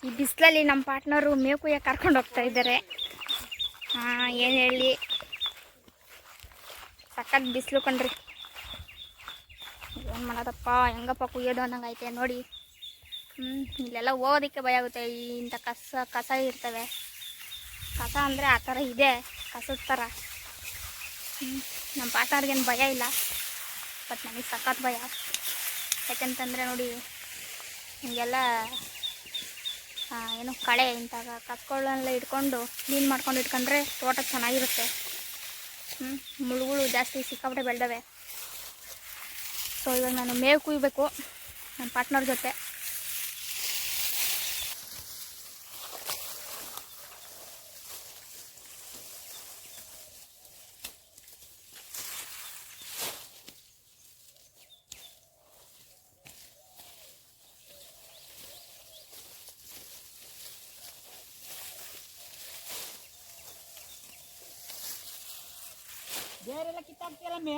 ಈ ಬಿಸಿಲಲ್ಲಿ ನಮ್ಮ ಪಾರ್ಟ್ನರು ಮೇವು ಕುಯ್ಯಕ್ಕೆ ಕರ್ಕೊಂಡು ಹೋಗ್ತಾ ಇದ್ದಾರೆ. ಏನು ಹೇಳಿ, ಸಖತ್ ಬಿಸಿಲು ಕಣ್ರಿ. ಏನು ಮಾಡೋದಪ್ಪ, ಹೆಂಗಪ್ಪ ಕುಯ್ಯೋದು ಅನ್ನಂಗೈತೆ ನೋಡಿ. ಇಲ್ಲೆಲ್ಲ ಹೋಗೋದಕ್ಕೆ ಭಯ ಆಗುತ್ತೆ. ಇಂಥ ಕಸ ಇರ್ತವೆ. ಕಸ ಅಂದರೆ ಆ ಥರ ಇದೆ, ಕಸದ ಥರ. ನಮ್ಮ ಪಾರ್ಟ್ನರ್ಗೇನು ಭಯ ಇಲ್ಲ, ಬಟ್ ನನಗೆ ಸಖತ್ ಭಯ. ಯಾಕೆಂತಂದರೆ ನೋಡಿ, ಹಿಂಗೆಲ್ಲ ಏನು ಕಳೆ ಇಂಥ ಕಸ್ಗಳನ್ನೆಲ್ಲ ಇಟ್ಕೊಂಡು ಕ್ಲೀನ್ ಮಾಡ್ಕೊಂಡು ಇಟ್ಕೊಂಡ್ರೆ ತೋಟ ಚೆನ್ನಾಗಿರುತ್ತೆ. ಮುಳುಗಳು ಜಾಸ್ತಿ ಸಿಕ್ಕಾಪಟ್ಟೆ ಬೆಳೆದವೆ. ಸೊ ಇವಾಗ ನಾನು ಮೇವು ಕುಯ್ಬೇಕು ನನ್ನ ಪಾರ್ಟ್ನರ್ ಜೊತೆ. ಬೇರೆಲ್ಲ ಕಿತ್ತಾಕ್ತಿಯಲ್ಲ ಮೇ.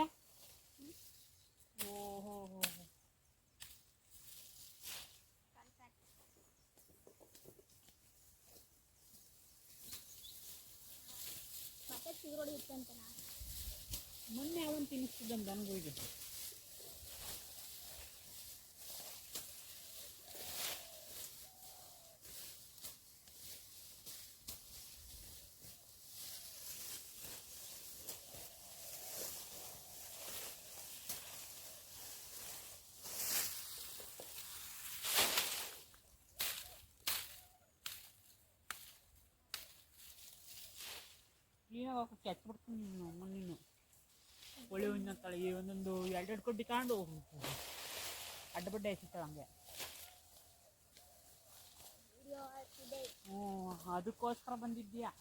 ಓಹೋ ಮತ್ತೆ ಚಿಗುರೊಡಿ ಇತ್ತು ಅಂತ ಮೊನ್ನೆ ಅವನು ತಿನ್ನಿಸ್ತಿದ್ದಂತ ನನಗೂ ಇದು. ಕ್ಲೀನಾಗಿ ಕೆಚ್ಬಿಡ್ತೀನಿ ನೀನು. ಒಳ್ಳೆ ಒಂದು ತಳಿ ಒಂದೊಂದು ಎರಡೆರಡು ಕೊಡ್ಡಿ ತಗೊಂಡು ಅಡ್ಡಬಡ್ಡೆ ಎಸಿತಾಳೆ ಹಂಗೆ. ಅದಕ್ಕೋಸ್ಕರ ಬಂದಿದ್ದೀಯಾ?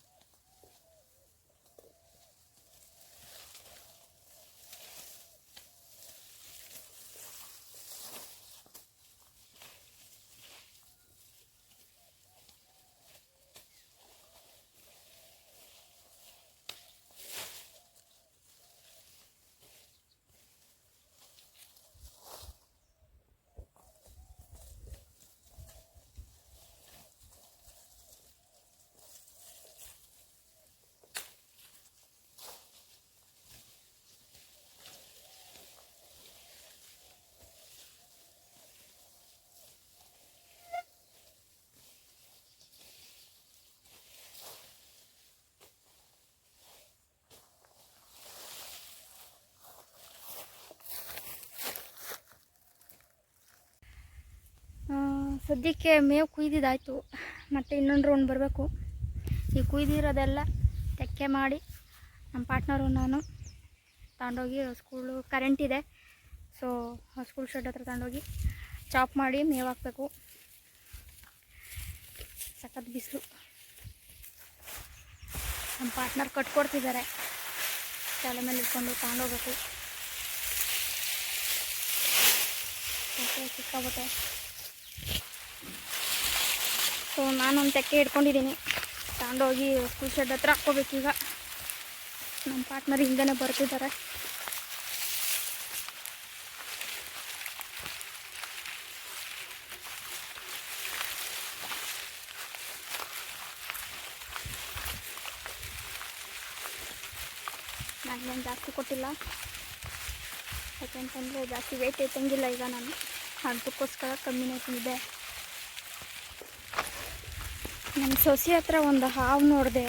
ಸದ್ಯಕ್ಕೆ ಮೇವು ಕುಯ್ದಿದ್ದಾಯಿತು, ಮತ್ತು ಇನ್ನೊಂದು ರೌಂಡ್ ಬರಬೇಕು. ಈ ಕುಯ್ದಿರೋದೆಲ್ಲ ತೆಕ್ಕೆ ಮಾಡಿ ನಮ್ಮ ಪಾರ್ಟ್ನರು ನಾನು ತಗೊಂಡೋಗಿ ಸ್ಕೂಲು ಕರೆಂಟ್ ಇದೆ, ಸೊ ಸ್ಕೂಲ್ ಶೆಡ್ ಹತ್ರ ತಗೊಂಡೋಗಿ ಚಾಪ್ ಮಾಡಿ ಮೇವು ಹಾಕಬೇಕು. ಸಖತ್ ಬಿಸಿಲು. ನಮ್ಮ ಪಾರ್ಟ್ನರ್ ಕಟ್ಕೊಡ್ತಿದ್ದಾರೆ, ತಲೆ ಮೇಲೆ ಇಟ್ಕೊಂಡು ತಗೊಂಡೋಗ್ಬೇಕು. ಸಿಕ್ಕಾಬಟ್ಟೆ. ಸೊ ನಾನೊಂದು ತೆಕ್ಕೆ ಇಟ್ಕೊಂಡಿದ್ದೀನಿ, ತಗೊಂಡೋಗಿ ಸ್ಕೂಲ್ ಶೆಡ್ ಹತ್ರ ಹಾಕ್ಕೋಬೇಕೀಗ. ನಮ್ಮ ಪಾರ್ಟ್ನರ್ ಹಿಂದೆನೇ ಬರ್ತಿದ್ದಾರೆ. ನಾನೇನು ಜಾಸ್ತಿ ಕೊಟ್ಟಿಲ್ಲ, ಯಾಕೆಂತಂದರೆ ಜಾಸ್ತಿ ವೆಯ್ಟ್ ಎತ್ತಂಗಿಲ್ಲ ಈಗ ನಾನು, ಅದಕ್ಕೋಸ್ಕರ ಕಮ್ಮಿನೇ ತಿಂದಿದ್ದೆ. ನನ್ನ ಸೊಸೆ ಹತ್ರ ಒಂದು ಹಾವು ನೋಡಿದೆ,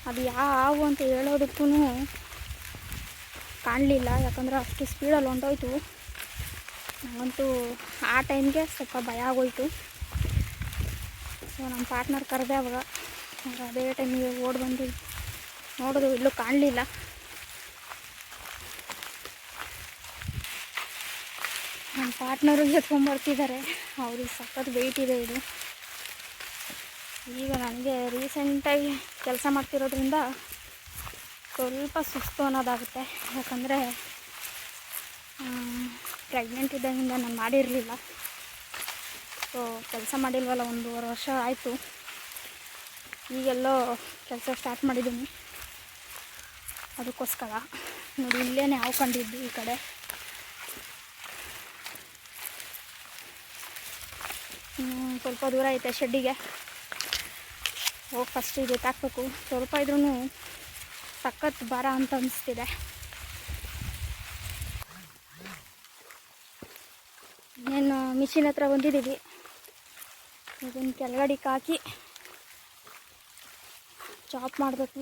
ಅದು ಯಾವ ಹಾವು ಅಂತ ಹೇಳೋದಕ್ಕೂ ಕಾಣಲಿಲ್ಲ, ಯಾಕಂದರೆ ಅಷ್ಟು ಸ್ಪೀಡಲ್ಲಿ ಹೊಂಟೋಯ್ತು. ನನಗಂತೂ ಆ ಟೈಮ್ಗೆ ಸ್ವಲ್ಪ ಭಯ ಆಗೋಯ್ತು. ಸೊ ನಮ್ಮ ಪಾರ್ಟ್ನರ್ ಕರೆದೆ ಅವಾಗ, ಅದೇ ಟೈಮಿಗೆ ಓಡಿ ಬಂದು ನೋಡೋದು, ಇಲ್ಲೂ ಕಾಣಲಿಲ್ಲ. ನಮ್ಮ ಪಾರ್ಟ್ನರು ಎತ್ಕೊಂಡ್ಬರ್ತಿದ್ದಾರೆ, ಅವ್ರಿಗೆ ಸಖತ್ ವೆಯ್ಟ್ ಇದೆ ಇದು. ಈಗ ನನಗೆ ರೀಸೆಂಟಾಗಿ ಕೆಲಸ ಮಾಡ್ತಿರೋದ್ರಿಂದ ಸ್ವಲ್ಪ ಸುಸ್ತು ಅನ್ನೋದಾಗುತ್ತೆ, ಯಾಕಂದರೆ ಪ್ರೆಗ್ನೆಂಟ್ ಇದ್ದಾಗಿಂದ ನಾನು ಮಾಡಿರಲಿಲ್ಲ. ಸೊ ಕೆಲಸ ಮಾಡಿಲ್ವಲ್ಲ, 1.5 ವರ್ಷ ಆಯಿತು. ಈಗೆಲ್ಲೋ ಕೆಲಸ ಸ್ಟಾರ್ಟ್ ಮಾಡಿದ್ದೀನಿ, ಅದಕ್ಕೋಸ್ಕರ. ನೋಡಿ ಇಲ್ಲೇ ಹಾವು ಕಂಡಿದ್ದು ಈ ಕಡೆ. ಸ್ವಲ್ಪ ದೂರ ಐತೆ ಶೆಡ್ಡಿಗೆ ಹೋಗಿ ಫಸ್ಟ್ ಇದು ತಾಕಬೇಕು. ಸ್ವಲ್ಪ ಇದ್ರೂ ಸಖತ್ ಭಾರ ಅಂತ ಅನಿಸ್ತಿದೆ. ಇನ್ನೇನು ಮಿಷಿನ್ ಹತ್ರ ಬಂದಿದ್ದೀವಿ. ಇದನ್ನು ಕೆಳಗಡೆಗೆ ಹಾಕಿ ಚಾಪ್ ಮಾಡಬೇಕು.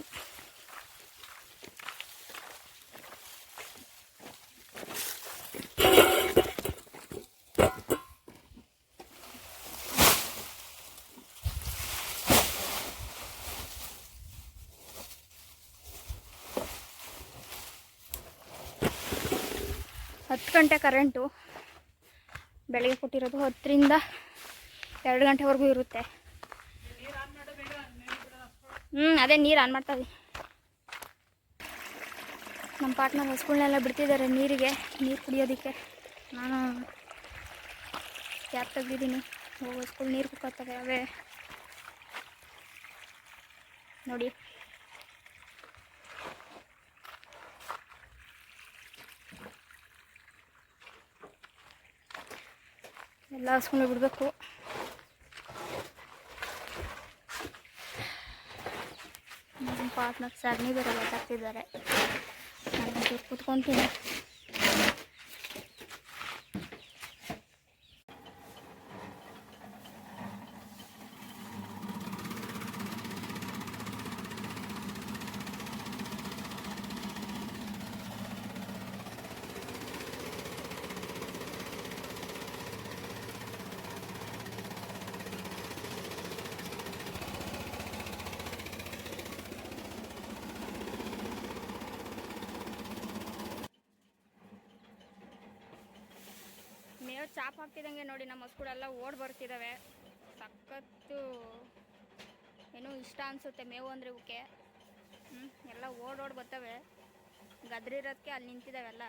ಹತ್ತು ಗಂಟೆ ಕರೆಂಟು ಬೆಳಗ್ಗೆ ಕೊಟ್ಟಿರೋದು. 10ರಿಂದ 2 ಗಂಟೆವರೆಗೂ ಇರುತ್ತೆ. ಅದೇ ನೀರು ಆನ್ ಮಾಡ್ತಾವೆ. ನಮ್ಮ ಪಾರ್ಟ್ನರ್ ಹಸುಗಳನ್ನೆಲ್ಲ ಬಿಡ್ತಿದ್ದಾರೆ ನೀರಿಗೆ, ನೀರು ಕುಡಿಯೋದಕ್ಕೆ. ನಾನು ಕ್ಯಾಪ್ ತೆಗ್ದಿದ್ದೀನಿ. ಹಸುಗಳು ನೀರು ಕುಕ್ಕೋತವೆ ಅವೇ ನೋಡಿ. ಎಲ್ಲ ಹಸ್ಕೊಂಡು ಬಿಡಬೇಕು. ನಮ್ಮ ಪಾರ್ಟ್ನರ್ ಸಗಣಿ ಬೇರೆ ಗೊತ್ತಾಗ್ತಿದ್ದಾರೆ. ನಾನು ಕೂತ್ಕೊತೀನಿ. ಮೇವು ಚಾಪ್ ಹಾಕ್ತಿದ್ದಂಗೆ ನೋಡಿ ನಮ್ಮ ಹಸುಗಳೆಲ್ಲ ಓಡ್ ಬರ್ತಿದ್ದಾವೆ. ಸಖತ್ತು ಏನೋ ಇಷ್ಟ ಅನಿಸುತ್ತೆ ಮೇವು ಅಂದರೆ ಇವಕ್ಕೆ. ಎಲ್ಲ ಓಡೋಡಿ ಬರ್ತವೆ. ಗದ್ರಿರೋದಕ್ಕೆ ಅಲ್ಲಿ ನಿಂತಿದ್ದಾವೆಲ್ಲ.